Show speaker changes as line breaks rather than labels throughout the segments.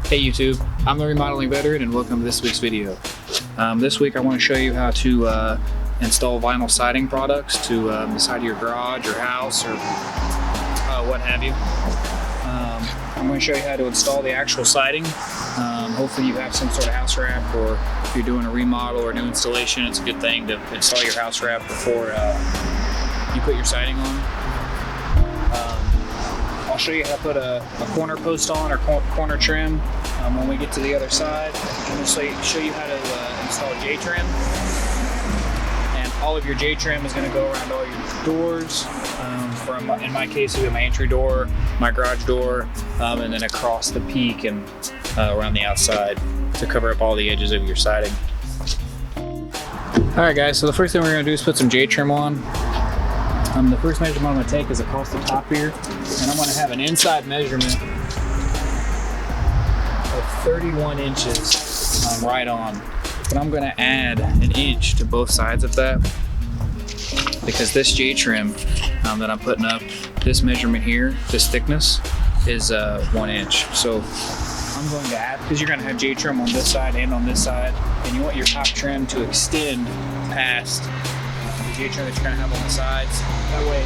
Hey YouTube, I'm the remodeling veteran and welcome to this week's video. This week I want to show you how to install vinyl siding products to the side of your garage or house or what have you. I'm going to show you how to install the actual siding. Hopefully you have some sort of house wrap, or if you're doing a remodel or new installation, it's a good thing to install your house wrap before you put your siding on. I'll show you how to put a corner post on or corner trim when we get to the other side. I'm going to show you how to install J-trim. And all of your J-trim is going to go around all your doors. In my case, we have my entry door, my garage door, and then across the peak and around the outside to cover up all the edges of your siding. Alright guys, so the first thing we're going to do is put some J-trim on. The first measurement I'm going to take is across the top here, and I'm going to have an inside measurement of 31 inches right on. But I'm going to add an inch to both sides of that, because this J-trim that I'm putting up, this measurement here, this thickness, is 1 inch. So I'm going to add, because you're going to have J-trim on this side and on this side, and you want your top trim to extend past the J-trim that you're going to have on the sides. That way,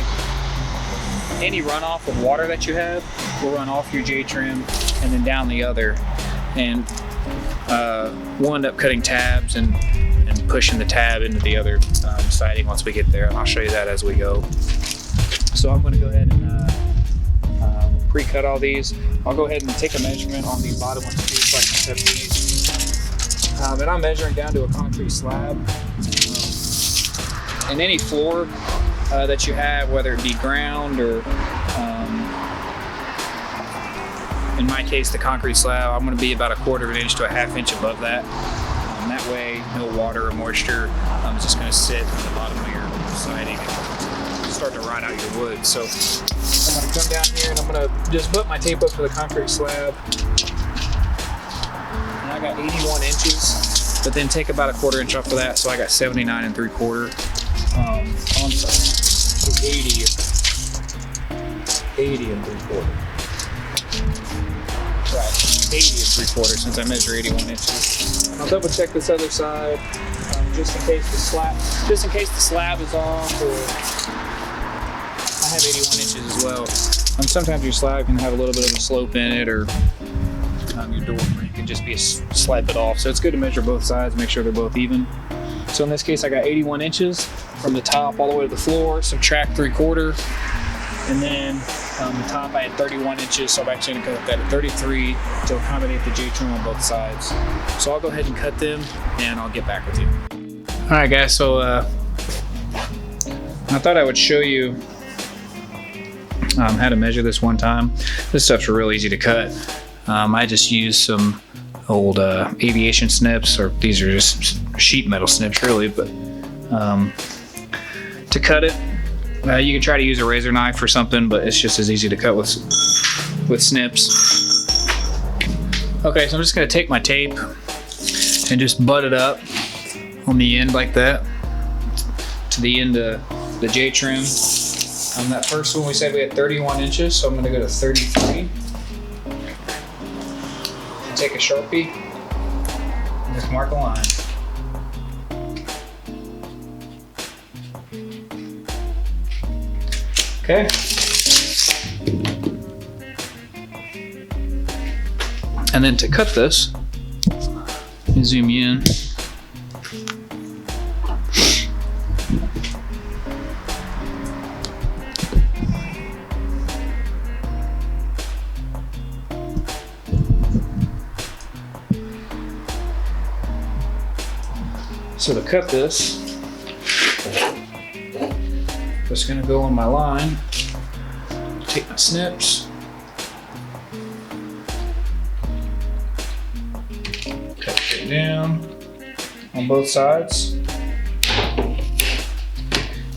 any runoff of water that you have will run off your J-trim and then down the other. And we'll end up cutting tabs and pushing the tab into the other siding once we get there. And I'll show you that as we go. So I'm going to go ahead and pre-cut all these. I'll go ahead and take a measurement on these bottom ones too, so I can cut these. And I'm measuring down to a concrete slab. And any floor that you have, whether it be ground or, in my case, the concrete slab, I'm going to be about 1/4 inch to a 1/2 inch above that. That way, no water or moisture is just going to sit at the bottom of your siding and start to rot out your wood. So I'm going to come down here and I'm going to just put my tape up to the concrete slab. And I got 81 inches, but then take about 1/4 inch off of that, so I got 79 3/4. I'm sorry, 80 3/4. Right, 80 3/4 since I measure 81 inches. I'll double check this other side just in case the slab is off, or I have 81 inches as well. Sometimes your slab can have a little bit of a slope in it, or your door can just be a slight bit off. So it's good to measure both sides, make sure they're both even. So in this case, I got 81 inches from the top all the way to the floor, subtract 3/4, and then the top I had 31 inches, so I'm actually going to cut that at 33 to accommodate the J-trim on both sides. So I'll go ahead and cut them, and I'll get back with you. Alright guys, so I thought I would show you how to measure this one time. This stuff's real easy to cut. I just used some old aviation snips, or these are just sheet metal snips really, but to cut it, you can try to use a razor knife or something, but it's just as easy to cut with snips. Okay, so I'm just going to take my tape and just butt it up on the end like that to the end of the J-trim. That first one we said we had 31 inches, so I'm going to go to 33. And take a Sharpie and just mark a line. Okay. And then to cut this, let me zoom you in. So to cut this, just going to go on my line, take my snips, cut it down on both sides,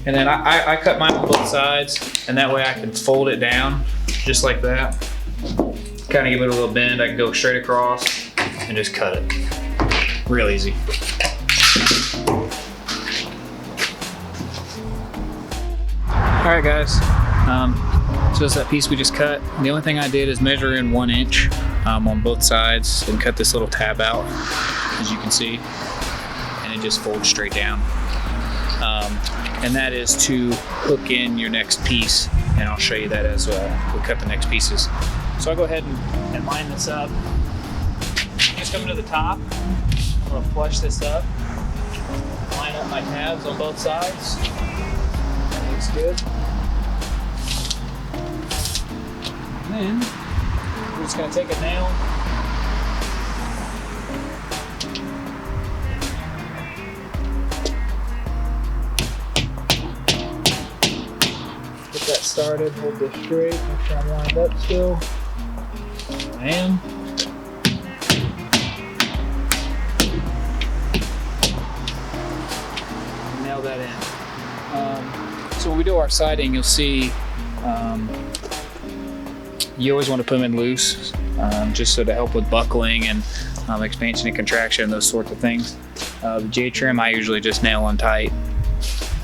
and then I cut mine on both sides, and that way I can fold it down just like that, kind of give it a little bend. I can go straight across and just cut it, real easy. Alright guys, So it's that piece we just cut. The only thing I did is measure in 1 inch on both sides and cut this little tab out, as you can see, and it just folds straight down. And that is to hook in your next piece, and I'll show you that as we cut the next pieces. So I'll go ahead and line this up. Just coming to the top, I'm going to flush this up, line up my tabs on both sides. That looks good. And then we're just going to take a nail, get that started, hold this straight, make sure I'm lined up still. I am. Nail that in. So when we do our siding, you'll see you always want to put them in loose, just so to help with buckling and expansion and contraction, those sorts of things. The J-trim I usually just nail on tight.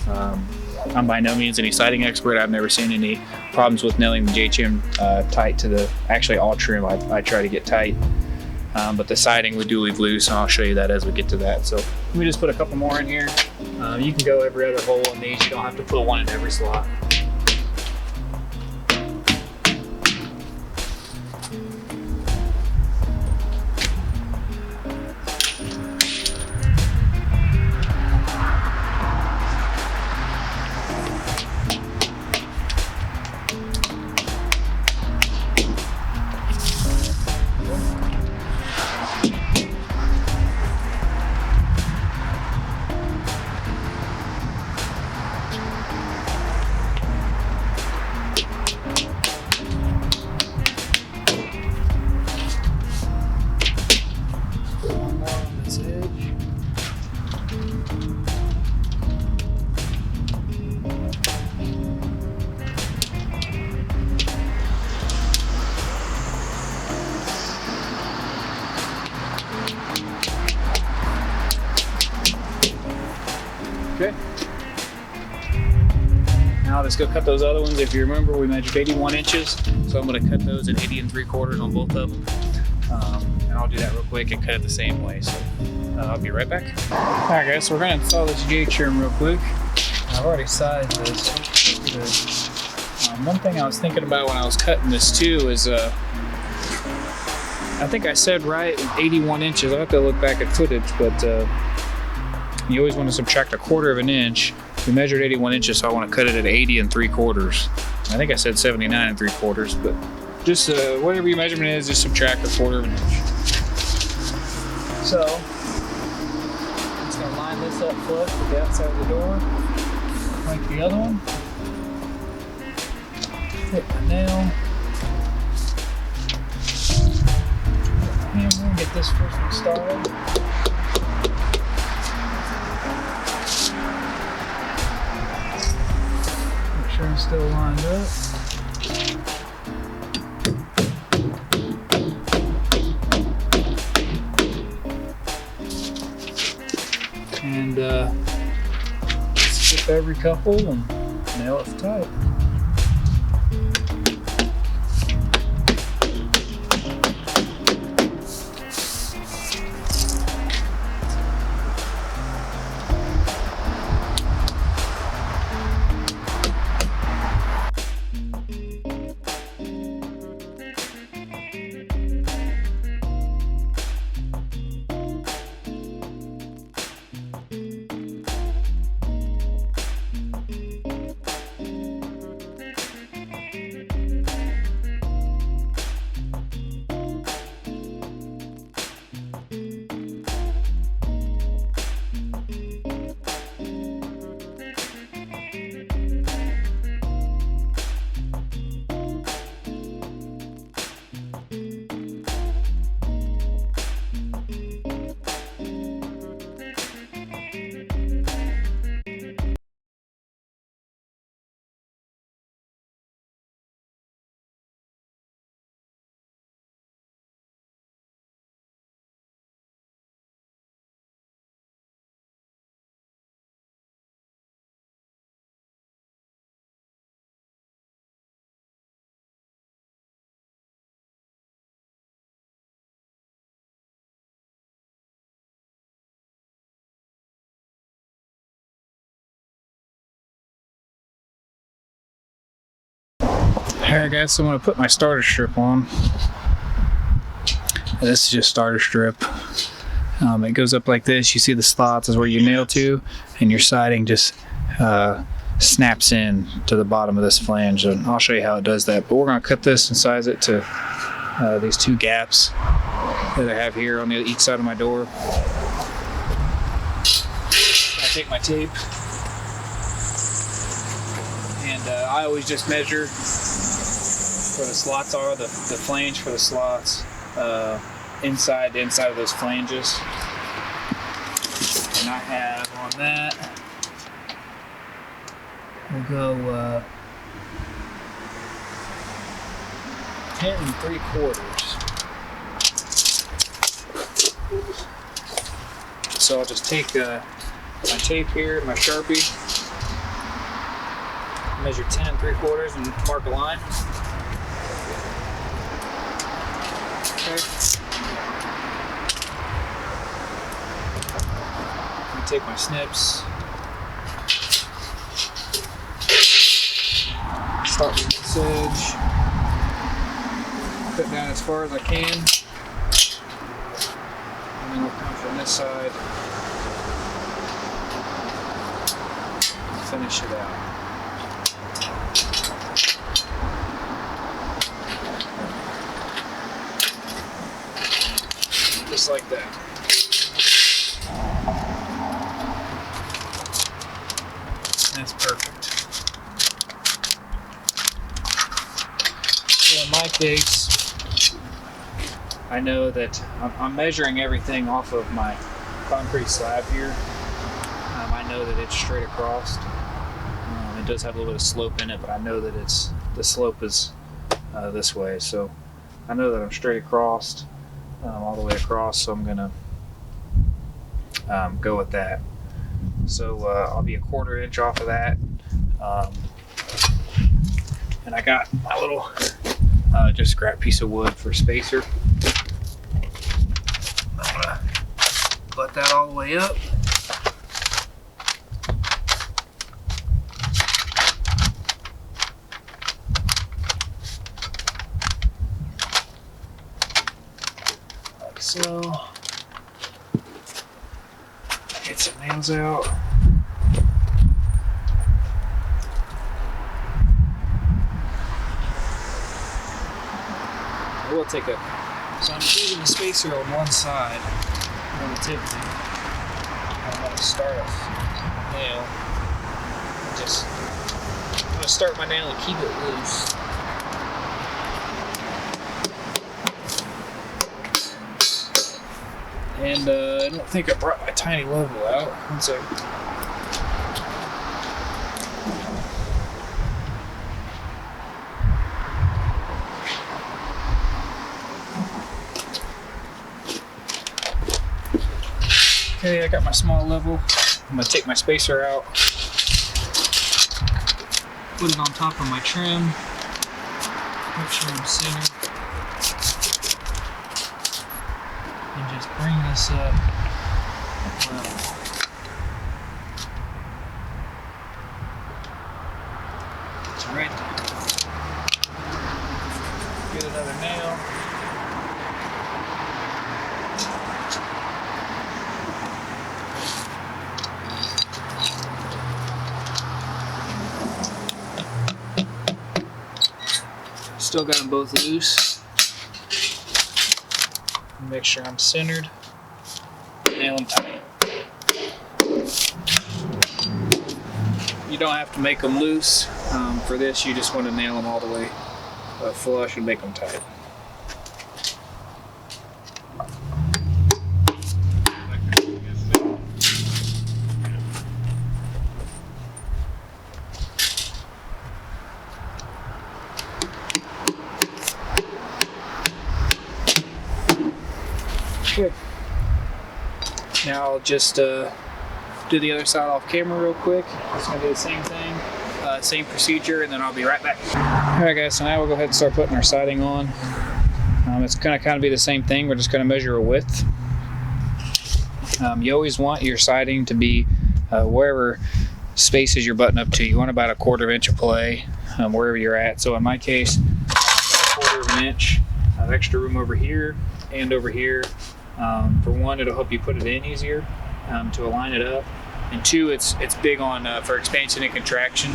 I'm by no means any siding expert. I've never seen any problems with nailing the J-trim tight to actually all trim I try to get tight. But the siding we do leave loose, and I'll show you that as we get to that. So let me just put a couple more in here. You can go every other hole in these. You don't have to put one in every slot. Okay. Now let's go cut those other ones. If you remember, we measured 81 inches. So I'm going to cut those at 80 3/4 on both of them. And I'll do that real quick and cut it the same way. So I'll be right back. All right, guys, so we're going to install this J-trim real quick. I've already sized this. One thing I was thinking about when I was cutting this too is I think I said right 81 inches. I'll have to look back at footage, but you always want to subtract 1/4 of an inch. We measured 81 inches, so I want to cut it at 80 3/4. I think I said 79 3/4, but just whatever your measurement is, just subtract 1/4 of an inch. So I'm just going to line this up flush with the outside of the door, like the other one. Hit my nail. Hammer, get this first one started. Make sure I'm still lined up. And skip every couple and nail it tight. Alright guys, so I'm going to put my starter strip on. This is just starter strip. It goes up like this. You see the slots is where you nail to, and your siding just snaps in to the bottom of this flange. And I'll show you how it does that. But we're going to cut this and size it to these two gaps that I have here on each side of my door. I take my tape, and I always just measure where the slots are, the flange for the slots, inside of those flanges. And I have on that, we'll go 10 3/4. So I'll just take my tape here, my Sharpie, measure 10 3/4 and mark a line. Okay. I take my snips, start with this edge, cut down as far as I can, and then I'll come from this side, finish it out. Just like that. That's perfect. So in my case, I know that I'm measuring everything off of my concrete slab here. I know that it's straight across. It does have a little bit of slope in it, but I know that the slope is this way. So I know that I'm straight across. All the way across, so I'm gonna go with that. So I'll be 1/4 inch off of that, and I got my little just scrap piece of wood for spacer. I'm gonna butt that all the way up. So, get some nails out. We'll take so I'm using the spacer on one side on the tip thing. I'm going to start a nail. I'm going to start my nail and keep it loose. And I don't think I brought my tiny level out. One second. Okay, I got my small level. I'm gonna take my spacer out, put it on top of my trim, make sure I'm centered. And just bring this up level. It's right there. Get another nail. Still got them both loose. Make sure I'm centered. Nail them tight. You don't have to make them loose. For this, you just want to nail them all the way flush and make them tight. Good. Now I'll just do the other side off camera real quick. It's going to do the same thing, same procedure, and then I'll be right back. Alright guys, so now we'll go ahead and start putting our siding on. It's going to kind of be the same thing. We're just going to measure a width. You always want your siding to be wherever spaces you're butting up to. You want about 1/4 inch of play. wherever you're at. So in my case, I've got 1/4 of an inch of extra room over here and over here. For one, it'll help you put it in easier to align it up, and two, it's big on for expansion and contraction,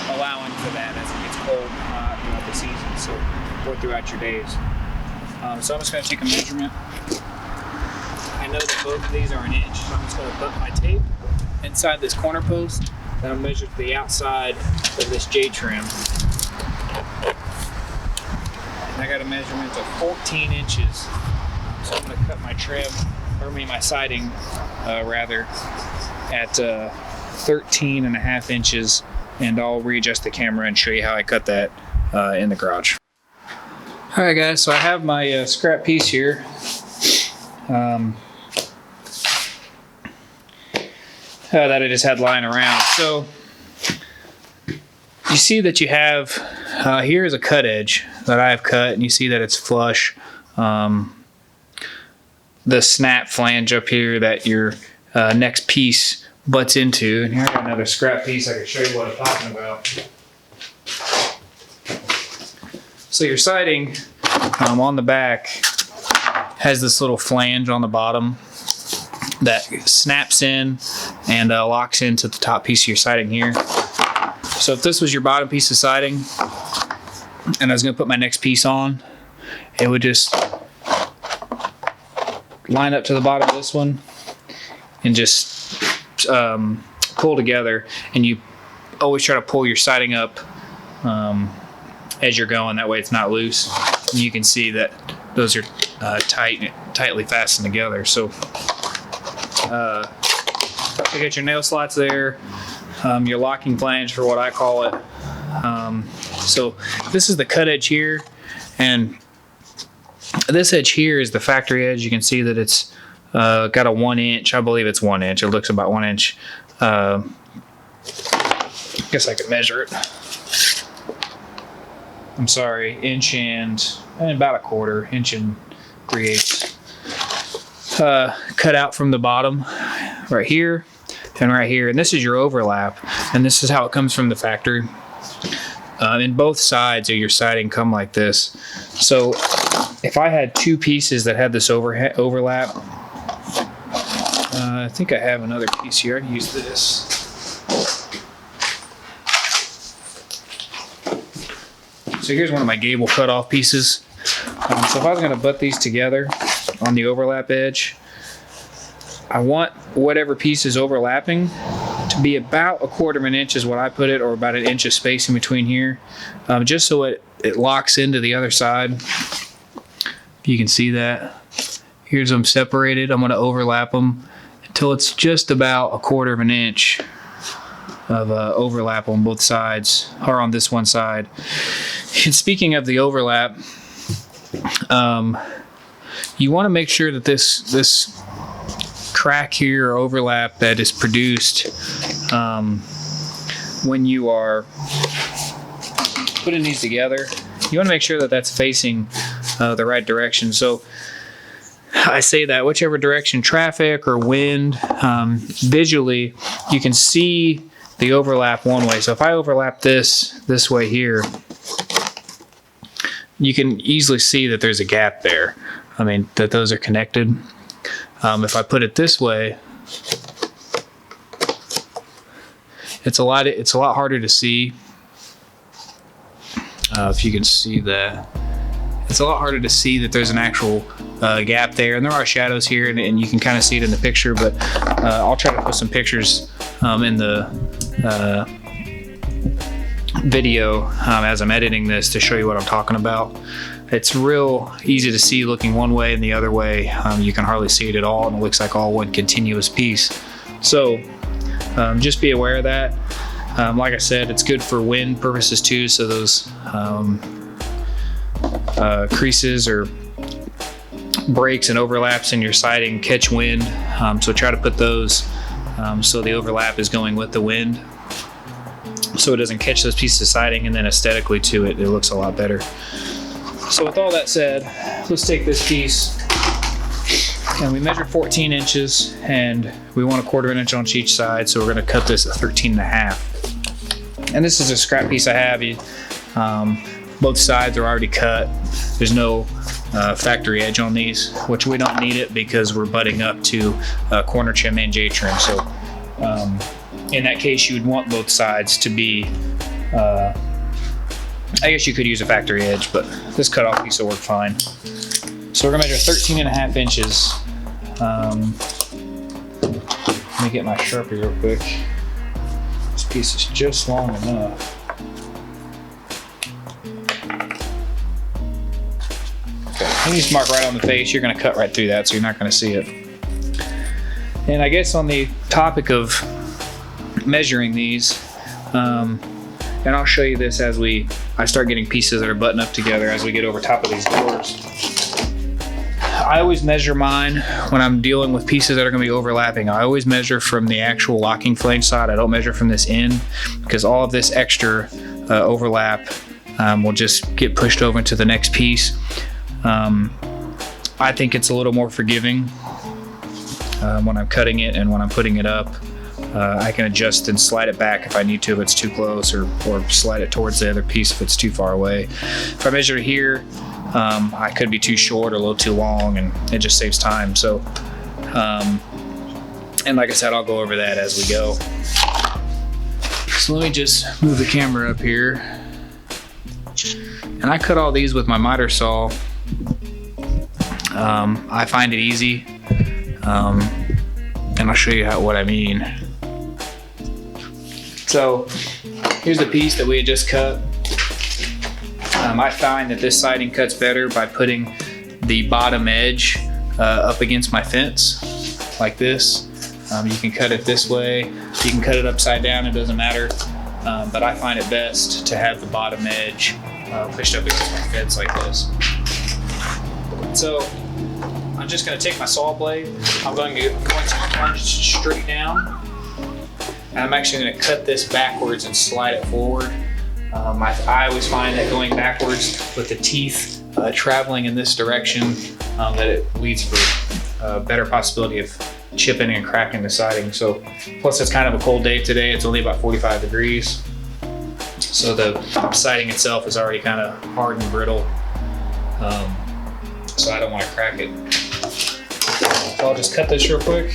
allowing for that as it gets cold throughout the season, so or throughout your days. So I'm just going to take a measurement. I know that both of these are an inch, so I'm just going to put my tape inside this corner post, and I'll measure the outside of this J-trim. And I got a measurement of 14 inches. So I'm going to cut my trim, or my siding rather, at 13.5 inches, and I'll readjust the camera and show you how I cut that in the garage. Alright guys, so I have my scrap piece here. That I just had lying around. So you see that you have here is a cut edge that I have cut, and you see that it's flush. The snap flange up here that your next piece butts into. And here I got another scrap piece I can show you what I'm talking about. So your siding on the back has this little flange on the bottom that snaps in and locks into the top piece of your siding here. So if this was your bottom piece of siding and I was going to put my next piece on, it would just line up to the bottom of this one and just pull together, and you always try to pull your siding up as you're going, that way it's not loose. And you can see that those are tightly fastened together. So you got your nail slots there, your locking flange for what I call it. So this is the cut edge here, and this edge here is the factory edge. You can see that it's got a 1 inch. I believe it's 1 inch. It looks about 1 inch. Guess I could measure it. I'm sorry, inch and about 1/4 inch and 3/8. Cut out from the bottom right here and right here, and this is your overlap, and this is how it comes from the factory. And both sides of your siding come like this. So if I had two pieces that had this overlap, I think I have another piece here. I can use this. So here's one of my gable cutoff pieces. So if I was going to butt these together on the overlap edge, I want whatever piece is overlapping to be about 1/4 of an inch is what I put it, or about 1 inch of space in between here, just so it locks into the other side. If you can see that. Here's them separated. I'm going to overlap them until it's just about 1/4 of an inch of overlap on both sides, or on this one side. And speaking of the overlap, you want to make sure that this crack here or overlap that is produced when you are putting these together, you want to make sure that that's facing the right direction. So I say that whichever direction traffic or wind, visually you can see the overlap one way. So if I overlap this way here, you can easily see that there's a gap there. I mean, that those are connected. If I put it this way, it's a lot harder to see. If you can see that, it's a lot harder to see that there's an actual gap there, and there are shadows here, and you can kind of see it in the picture. But I'll try to put some pictures in the video as I'm editing this to show you what I'm talking about. It's real easy to see looking one way and the other way. You can hardly see it at all, and it looks like all one continuous piece. So just be aware of that. Like I said, it's good for wind purposes too, so those creases or breaks and overlaps in your siding catch wind. So try to put those so the overlap is going with the wind, so it doesn't catch those pieces of siding, and then aesthetically too, it looks a lot better. So with all that said, let's take this piece, and we measured 14 inches, and we want 1/4 inch on each side, so we're going to cut this at 13.5. And this is a scrap piece I have. Both sides are already cut. There's no factory edge on these, which we don't need it because we're butting up to corner trim and J trim. So in that case, you would want both sides to be, I guess you could use a factory edge, but this cutoff piece will work fine. So we're gonna measure 13.5 inches. Let me get my Sharpie real quick. This piece is just long enough. You just mark right on the face. You're going to cut right through that, so you're not going to see it. And I guess on the topic of measuring these, and I'll show you this as I start getting pieces that are buttoned up together as we get over top of these doors. I always measure mine when I'm dealing with pieces that are going to be overlapping. I always measure from the actual locking flange side. I don't measure from this end, because all of this extra overlap will just get pushed over into the next piece. I think it's a little more forgiving when I'm cutting it and when I'm putting it up. I can adjust and slide it back if I need to, if it's too close, or slide it towards the other piece if it's too far away. If I measure it here, I could be too short or a little too long, and it just saves time. So, and like I said, I'll go over that as we go. So let me just move the camera up here. And I cut all these with my miter saw. I find it easy, and I'll show you what I mean. So here's the piece that we had just cut. I find that this siding cuts better by putting the bottom edge up against my fence like this. You can cut it this way, you can cut it upside down, it doesn't matter, but I find it best to have the bottom edge pushed up against my fence like this. So I'm just going to take my saw blade, I'm going to plunge straight down, and I'm actually going to cut this backwards and slide it forward. I always find that going backwards with the teeth traveling in this direction, that it leads for a better possibility of chipping and cracking the siding. So plus it's kind of a cold day today, it's only about 45 degrees. So the siding itself is already kind of hard and brittle. So I don't want to crack it. So I'll just cut this real quick.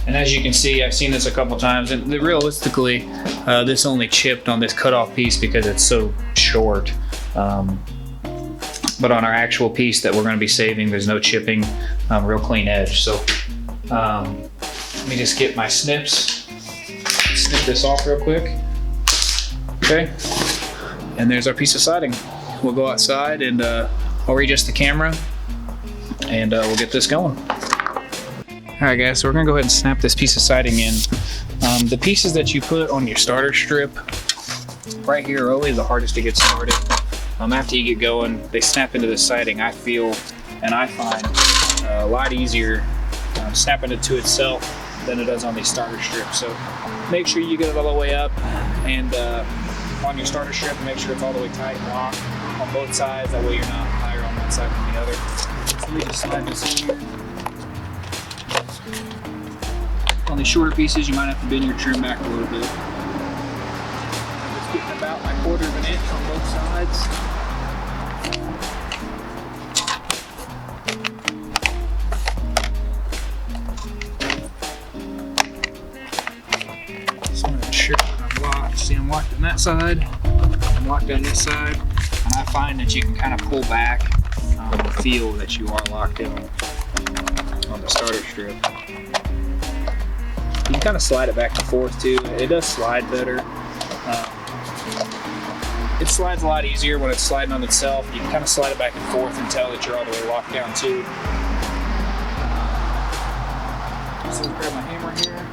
And as you can see, I've seen this a couple times, and realistically, this only chipped on this cutoff piece because it's so short. But on our actual piece that we're going to be saving, there's no chipping, real clean edge. So let me just get my snips, snip this off real quick. Okay, and there's our piece of siding. We'll go outside and I'll readjust the camera, and we'll get this going. All right guys, so we're gonna go ahead and snap this piece of siding in. The pieces that you put on your starter strip right here are always the hardest to get started. After you get going, they snap into the siding, I feel, and I find a lot easier snapping it to itself than it does on these starter strips. So make sure you get it all the way up, and on your starter strip, make sure it's all the way tight and locked on both sides. That way you're not higher on one side than the other. So let me just slide this in here. On the shorter pieces, you might have to bend your trim back a little bit. Just getting about my 1/4 of an inch on both sides. Just want to ensure that I'm locked. See, I'm locked on that side. I'm locked on this side. And I find that you can kind of pull back and feel that you are locked in on the starter strip. You can kind of slide it back and forth too. It does slide better. It slides a lot easier when it's sliding on itself. You can kind of slide it back and forth and tell that you're all the way locked down too. So grab my hammer here.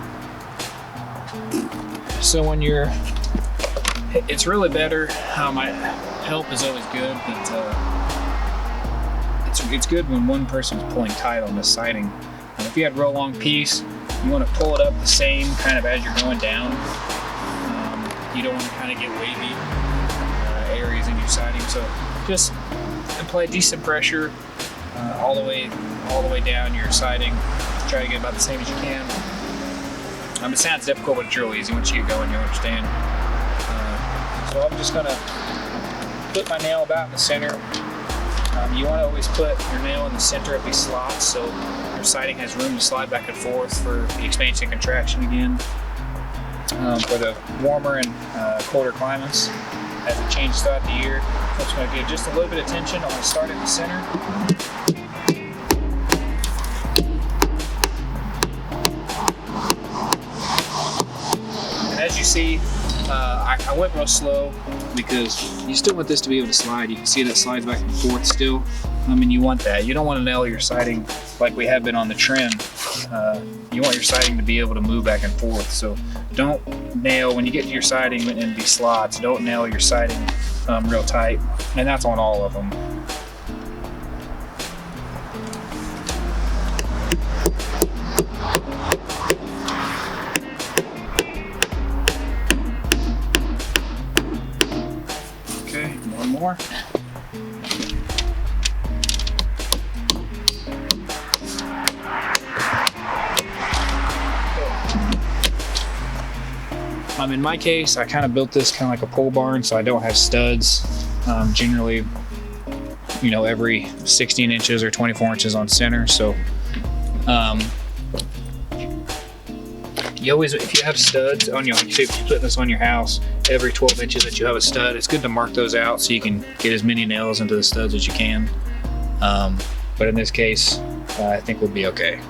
So when it's really better. My help is always good, but it's good when one person's pulling tight on the siding. And if you had a real long piece, You want to pull it up the same kind of as you're going down. You don't want to kind of get wavy areas in your siding. So just apply decent pressure all the way down your siding. Try to get about the same as you can. It sounds difficult, but it's real easy. Once you get going, you'll understand. So I'm just gonna put my nail about in the center. You want to always put your nail in the center of these slots so your siding has room to slide back and forth for the expansion and contraction again. For the warmer and colder climates, as it changes throughout the year. So I'm just going to give just a little bit of tension. I'm going to start in the center. And as you see, I went real slow because you still want this to be able to slide. You can see that slides back and forth still. You want that. You don't want to nail your siding like we have been on the trim. You want your siding to be able to move back and forth. So don't nail, when you get to your siding in these slots, don't nail your siding real tight. And that's on all of them. Okay, one more. In my case, I kind of built this kind of like a pole barn, so I don't have studs. Generally, every 16 inches or 24 inches on center. So you always, if you have studs on your, if you put this on your house, every 12 inches that you have a stud, it's good to mark those out so you can get as many nails into the studs as you can. But in this case, I think we'll be okay.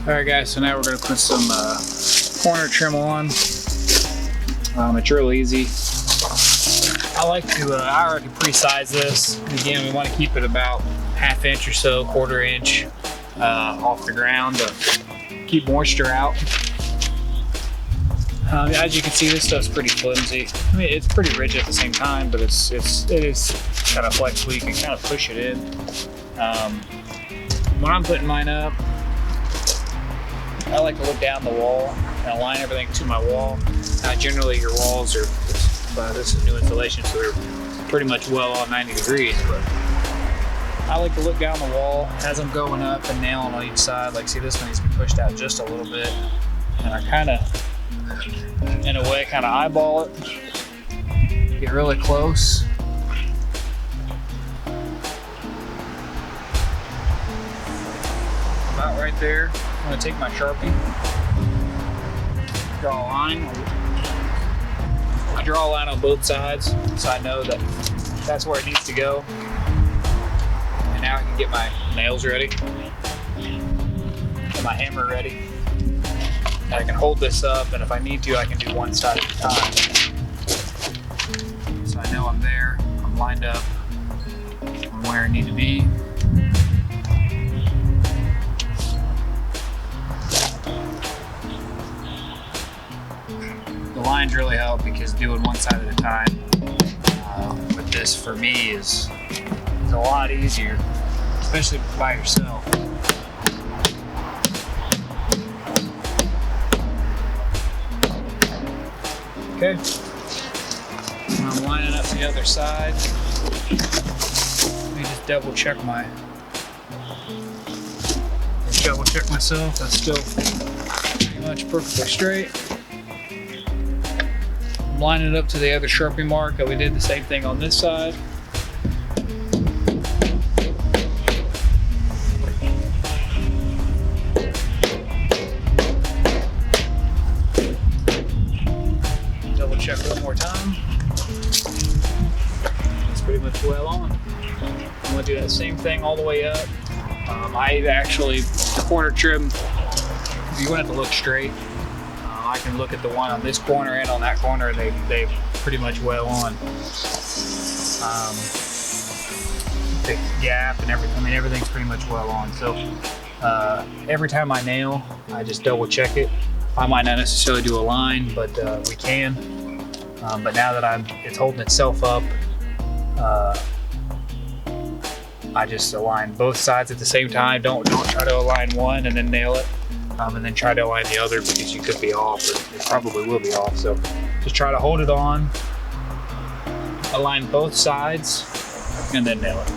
Alright guys, so now we're going to put some corner trim on. It's real easy. I like to, I already pre-size this. Again, we want to keep it about 1/2 inch or so, 1/4 inch off the ground to keep moisture out. As you can see, this stuff's pretty flimsy. I mean, it's pretty rigid at the same time, but it is kind of flexible. You can kind of push it in. When I'm putting mine up, I like to look down the wall and align everything to my wall. Now, generally, your walls are, this is new insulation, so they're pretty much well on 90 degrees, but I like to look down the wall as I'm going up and nailing on each side. Like, see, this one needs to be pushed out just a little bit. And I kind of, in a way, kind of eyeball it, get really close. About right there. I'm gonna take my Sharpie, draw a line. I draw a line on both sides, so I know that that's where it needs to go. And now I can get my nails ready, get my hammer ready. And I can hold this up, and if I need to, I can do one side at a time. So I know I'm there, I'm lined up, I'm where I need to be. The lines really help because doing one side at a time with this for me is a lot easier, especially by yourself. Okay, I'm lining up the other side. Let me just double check myself. That's still pretty much perfectly straight. I'm lining it up to the other Sharpie mark that we did the same thing on this side. Check one more time. It's pretty much well on. I'm gonna do that same thing all the way up. I actually, the corner trim, you want it to look straight. I can look at the one on this corner and on that corner, and they pretty much well on. The gap and everything, I mean, everything's pretty much well on. So every time I nail, I just double check it. I might not necessarily do a line, but we can. But now that it's holding itself up, I just align both sides at the same time. Don't try to align one and then nail it, and then try to align the other because you could be off, or it probably will be off. So just try to hold it on, align both sides, and then nail it.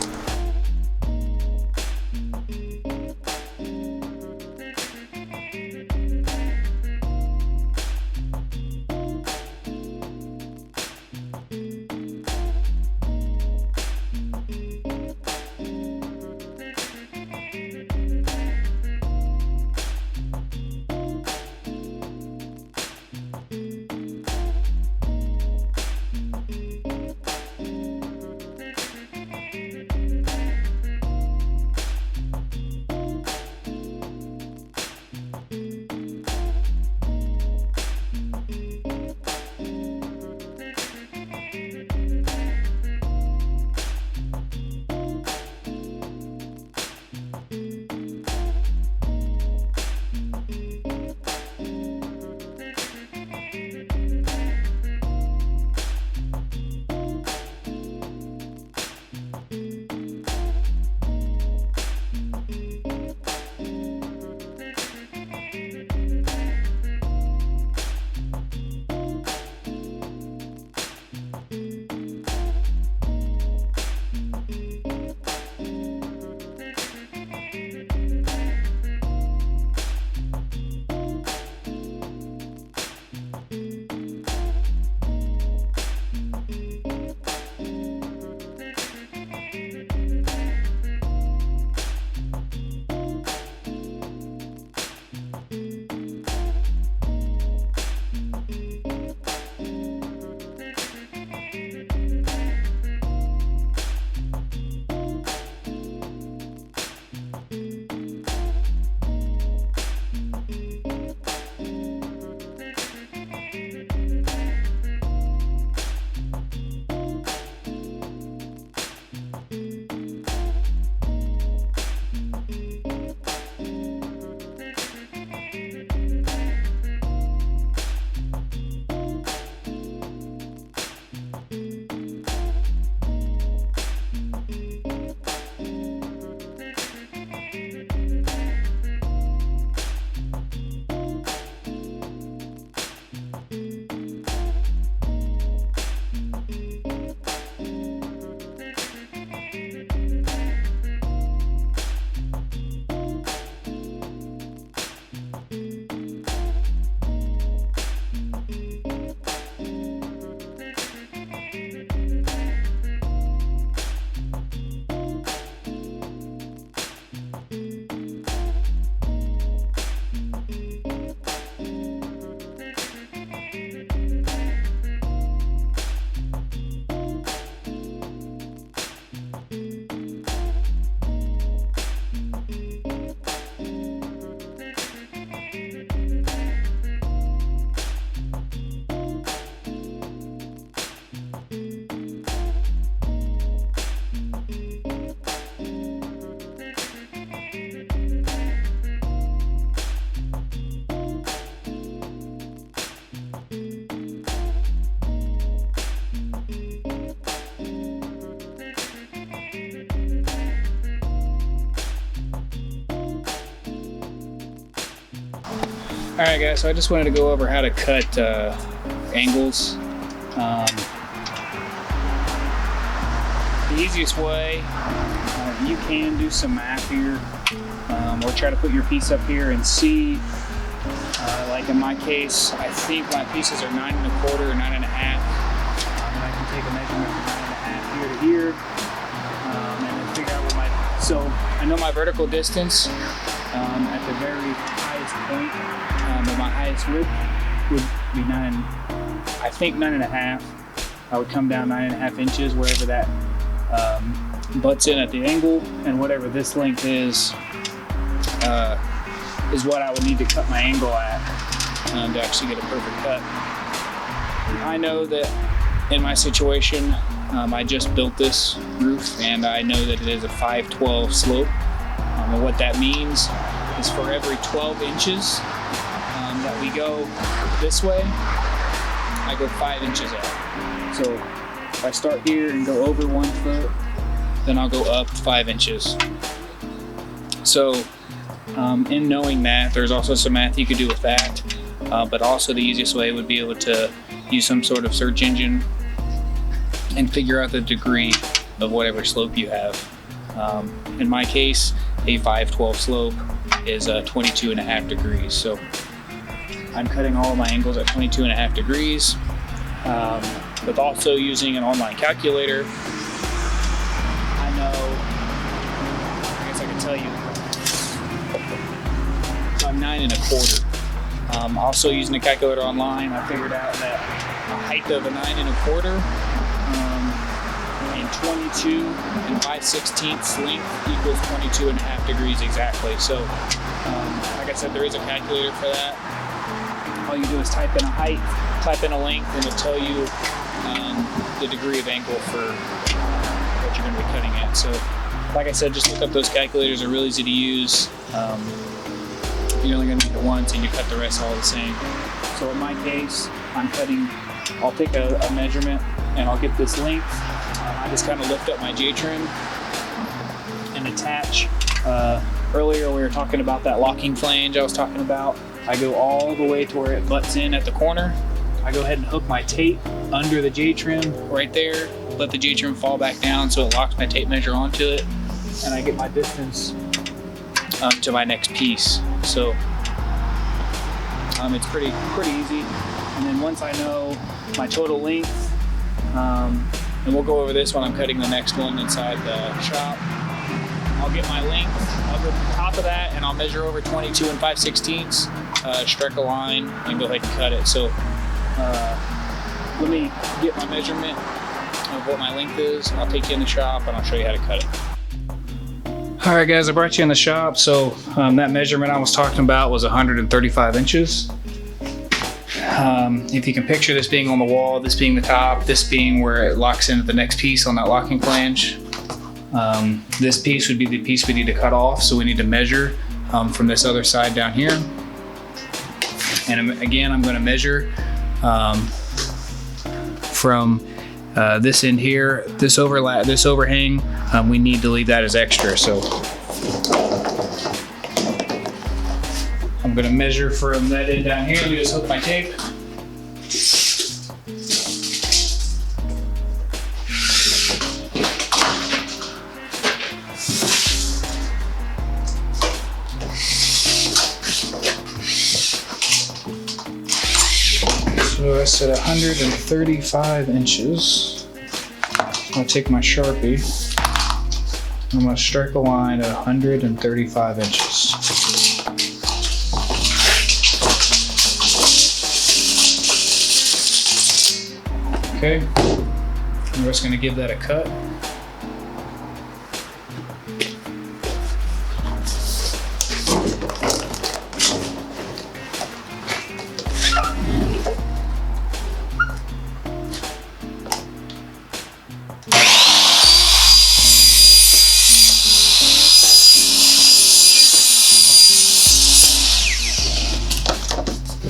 Alright guys, so I just wanted to go over how to cut angles. The easiest way, you can do some math here, or try to put your piece up here and see, like in my case, I think my pieces are 9 1/4 or 9 1/2. And I can take a measurement from 9 1/2 here to here, and then figure out what so I know my vertical distance at the very highest point, of my highest width would be 9, I think 9 1/2. I would come down 9 1/2 inches wherever that butts in at the angle, and whatever this length is what I would need to cut my angle at to actually get a perfect cut. I know that in my situation, I just built this roof and I know that it is a 5/12 slope. And what that means is for every 12 inches that we go this way, I go 5 inches out. So if I start here and go over 1 foot, then I'll go up 5 inches. So in knowing that, there's also some math you could do with that, but also the easiest way would be able to use some sort of search engine and figure out the degree of whatever slope you have. In my case, a 5/12 slope is 22.5 degrees. So I'm cutting all of my angles at 22.5 degrees, but also using an online calculator. I know, I guess I can tell you, so I'm 9 1/4. Also using a calculator online, I figured out that the height of a 9 1/4 and 22 5/16 length equals 22.5 degrees exactly. So, like I said, there is a calculator for that. All you do is type in a height, type in a length, and it'll tell you the degree of angle for what you're going to be cutting at. So, like I said, just look up those calculators. They're really easy to use. You're only going to need it once, and you cut the rest all the same. So in my case, I'll take a measurement, and I'll get this length. I just kind of lift up my J-trim and attach. Earlier we were talking about that locking flange I was talking about. I go all the way to where it butts in at the corner. I go ahead and hook my tape under the J-trim right there, let the J-trim fall back down so it locks my tape measure onto it, and I get my distance to my next piece. So it's pretty easy. And then once I know my total length, and we'll go over this when I'm cutting the next one inside the shop, I'll get my length, I'll go to the top of that, and I'll measure over 22 5/16, strike a line, and go ahead and cut it. So let me get my measurement of what my length is. I'll take you in the shop and I'll show you how to cut it. All right guys, I brought you in the shop. So that measurement I was talking about was 135 inches. If you can picture this being on the wall, this being the top, this being where it locks into the next piece on that locking flange, this piece would be the piece we need to cut off. So we need to measure from this other side down here. And again, I'm going to measure from this end here, this overhang, we need to leave that as extra. So I'm going to measure from that end down here. Let me just hook my tape. So I said 135 inches. I'll take my Sharpie. I'm going to strike a line at 135 inches. Okay, I'm just going to give that a cut.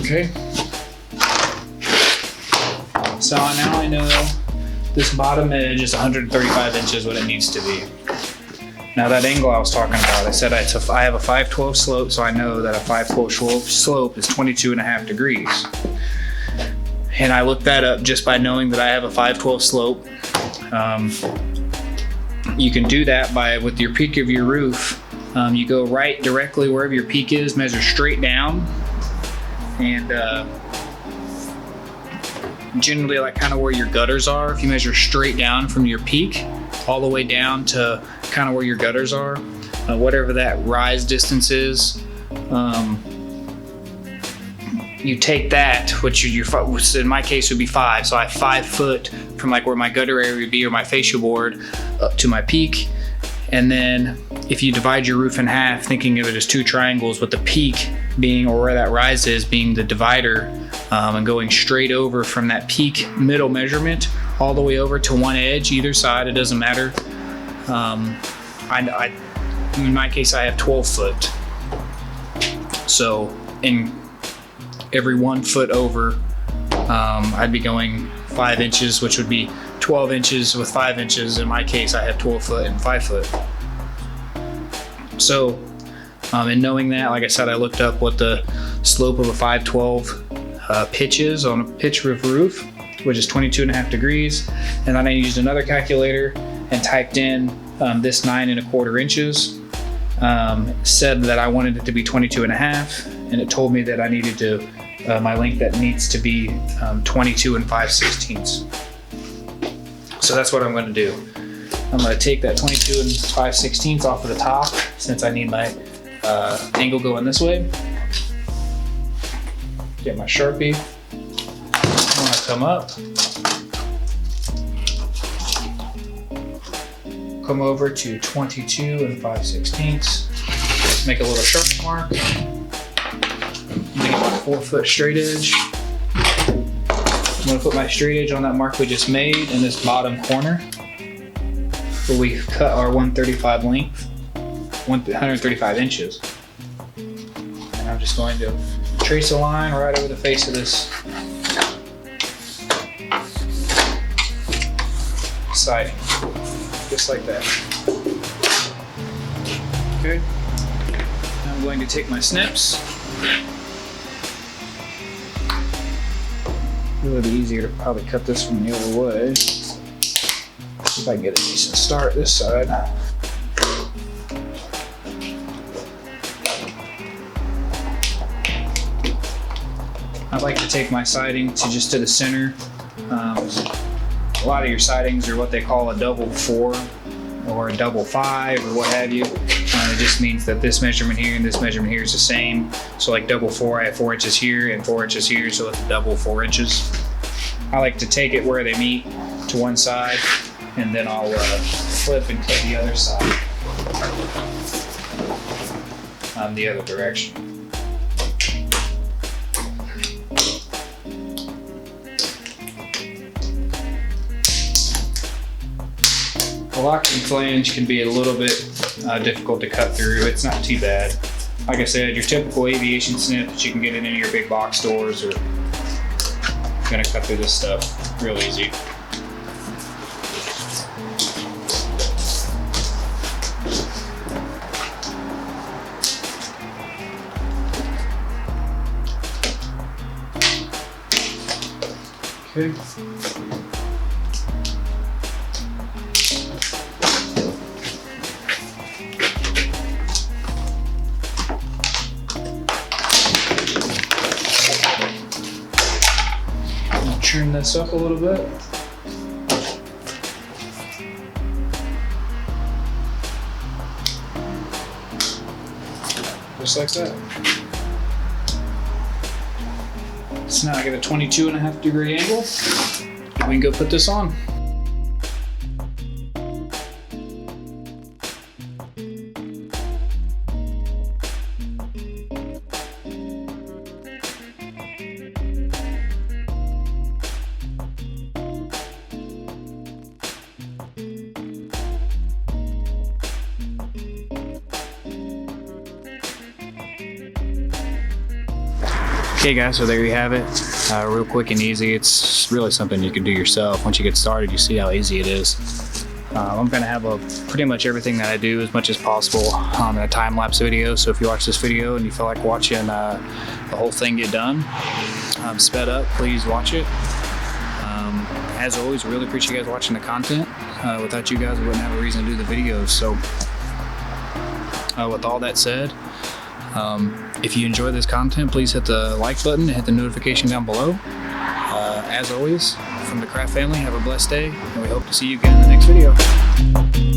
Okay. So now I know this bottom edge is 135 inches what it needs to be. Now that angle I was talking about, I said I have a 512 slope, so I know that a 512 slope is 22.5 degrees. And I looked that up just by knowing that I have a 512 slope. You can do that with your peak of your roof. You go right directly wherever your peak is, measure straight down, and generally like kind of where your gutters are. If you measure straight down from your peak all the way down to kind of where your gutters are, whatever that rise distance is, you take that, which in my case would be 5. So I have 5 foot from like where my gutter area would be or my fascia board up to my peak. And then if you divide your roof in half, thinking of it as 2 triangles, with the peak being, or where that rise is, being the divider, and going straight over from that peak middle measurement all the way over to one edge, either side, it doesn't matter. In my case, I have 12 foot. So in every 1 foot over, I'd be going 5 inches, which would be 12 inches with 5 inches. In my case, I have 12 foot and 5 foot. So, in knowing that, like I said, I looked up what the slope of a 512 pitch is on a pitch roof, which is 22.5 degrees. And then I used another calculator and typed in this 9.25 inches. Said that I wanted it to be 22.5, and it told me that I needed to, my length that needs to be 22 5/16. So that's what I'm going to do. I'm going to take that 22 5/16 off of the top, since I need my angle going this way. Get my Sharpie. I'm going to come up. Come over to 22 5/16. Make a little sharp mark. I'm going to get my 4 foot straight edge. I'm going to put my straight edge on that mark we just made in this bottom corner where we cut our 135 length, 135 inches. And I'm just going to trace a line right over the face of this siding, just like that. Okay. Now I'm going to take my snips. It would be easier to probably cut this from the other way. See if I can get a decent start this side. I like to take my siding to the center. A lot of your sidings are what they call a double 4 or a double 5 or what have you. It just means that this measurement here and this measurement here is the same. So like double 4, I have 4 inches here and 4 inches here, so it's a double 4 inches. I like to take it where they meet to one side, and then I'll flip and cut the other side the other direction. The locking flange can be a little bit difficult to cut through. It's not too bad. Like I said, your typical aviation snip that you can get in any of your big box stores are gonna cut through this stuff real easy. Okay. Trim this up a little bit. Just like that. So now I get a 22.5 degree angle. We can go put this on. Okay guys, so there you have it. Real quick and easy. It's really something you can do yourself. Once you get started, you see how easy it is. I'm gonna have pretty much everything that I do as much as possible in a time-lapse video. So if you watch this video and you feel like watching the whole thing get done, sped up, please watch it. As always, really appreciate you guys watching the content. Without you guys, we wouldn't have a reason to do the videos. So with all that said, if you enjoy this content, please hit the like button and hit the notification down below. As always, from the Craft family, have a blessed day, and we hope to see you again in the next video.